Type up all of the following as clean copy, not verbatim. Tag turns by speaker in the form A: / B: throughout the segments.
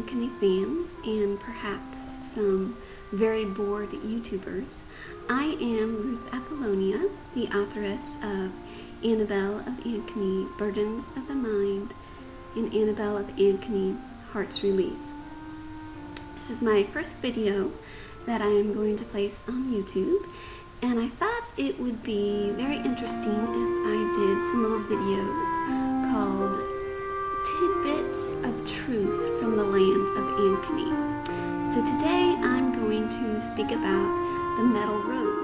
A: Anchony fans and perhaps some very bored YouTubers. I am Ruth Apollonia, the authoress of Annabelle of Anchony, Burdens of the Mind, and Annabelle of Anchony, Heart's Relief. This is my first video that I am going to place on YouTube, and I thought it would be very interesting if I did some little videos called Tidbits of Truth from the Land of Anchony. So today I'm going to speak about the metal rose.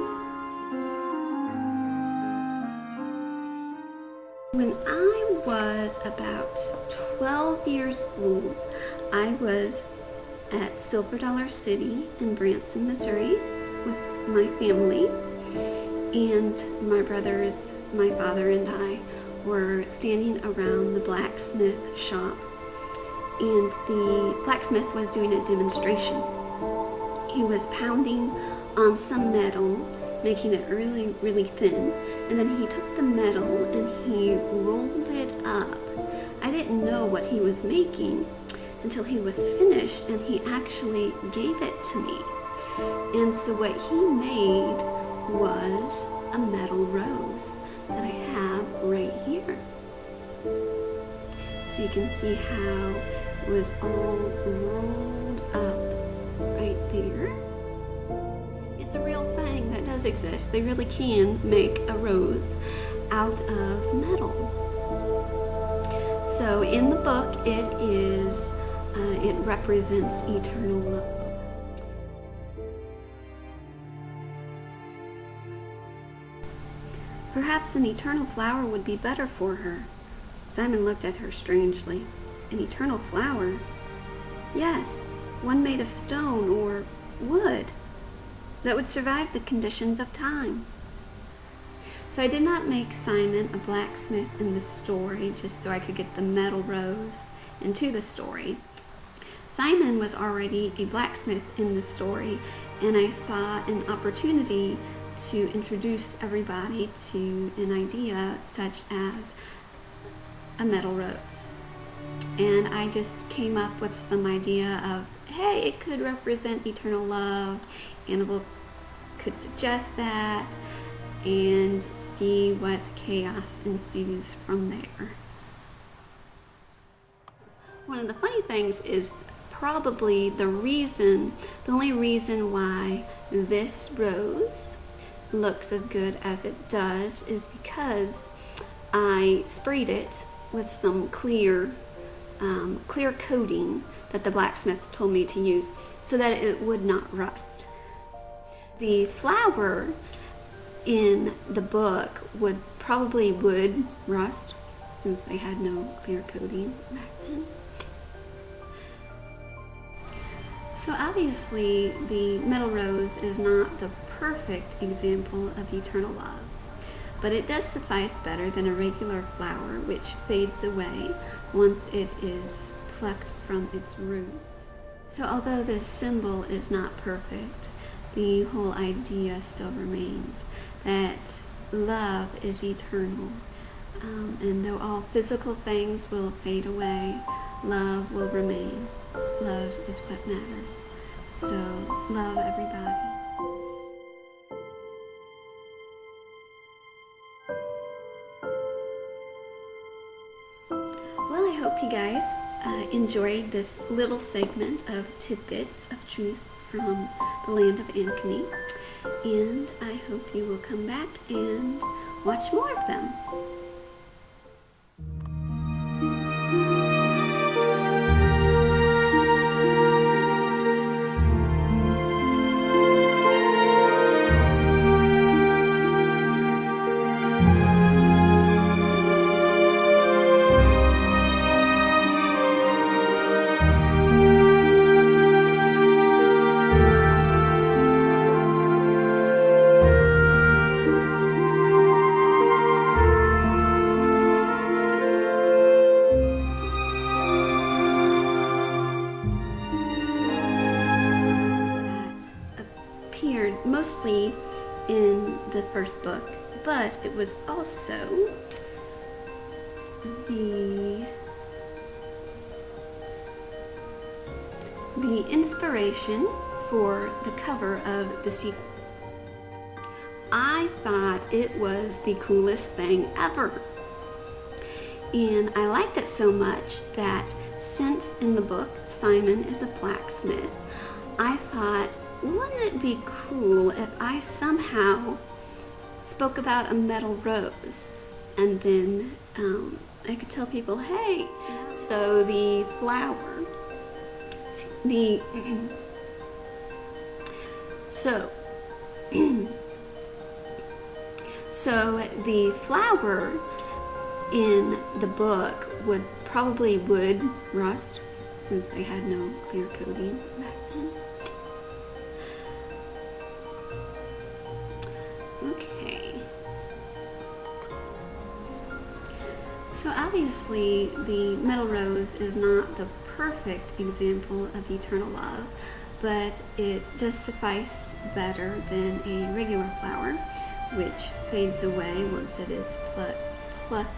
A: When I was about 12 years old, I was at Silver Dollar City in Branson, Missouri with my family, and my brothers, my father and I were standing around the blacksmith shop, and the blacksmith was doing a demonstration. He was pounding on some metal, making it really, really thin, and then he took the metal and he rolled it up. I didn't know what he was making until he was finished, and he actually gave it to me. And so what he made was a metal rose that I have right here. So you can see how it was all rolled up right there. It's a real thing that does exist. They really can make a rose out of metal. So in the book it represents eternal love. Perhaps an eternal flower would be better for her. Simon looked at her strangely. An eternal flower? Yes, one made of stone or wood that would survive the conditions of time. So I did not make Simon a blacksmith in the story just so I could get the metal rose into the story. Simon was already a blacksmith in the story, and I saw an opportunity to introduce everybody to an idea such as a metal rose. And I just came up with some idea of, hey, it could represent eternal love. Annabelle could suggest that, and see what chaos ensues from there. One of the funny things is probably the only reason why this rose looks as good as it does is because I sprayed it with some clear coating that the blacksmith told me to use so that it would not rust. The flower in the book would rust since they had no clear coating back then. So obviously the metal rose is not the perfect example of eternal love, but it does suffice better than a regular flower which fades away once it is plucked from its roots. So although this symbol is not perfect, the whole idea still remains that love is eternal. And though all physical things will fade away, love will remain. Love is what matters. So love everybody. Well, I hope you guys enjoyed this little segment of Tidbits of Truth from the Land of Anchony, and I hope you will come back and watch more of them. Mostly in the first book, but it was also the the inspiration for the cover of the sequel. I thought it was the coolest thing ever. And I liked it so much that since in the book Simon is a blacksmith, I thought, wouldn't it be cool if I somehow spoke about a metal rose, and then I could tell people, hey, so the flower, so the flower in the book would rust, since they had no clear coating back then. Okay. So obviously the metal rose is not the perfect example of eternal love, but it does suffice better than a regular flower, which fades away once it is plucked.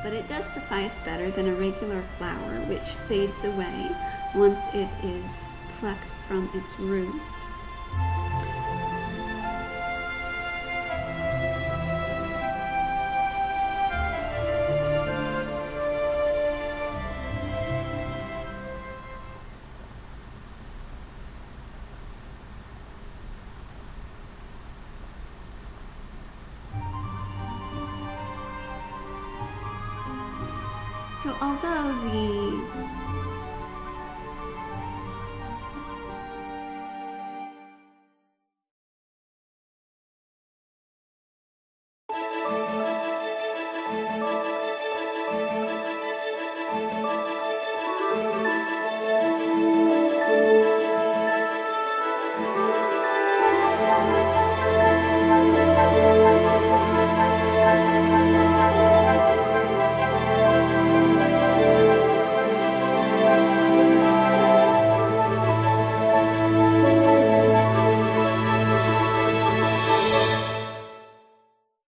A: But it does suffice better than a regular flower, which fades away once it is plucked from its roots. So although the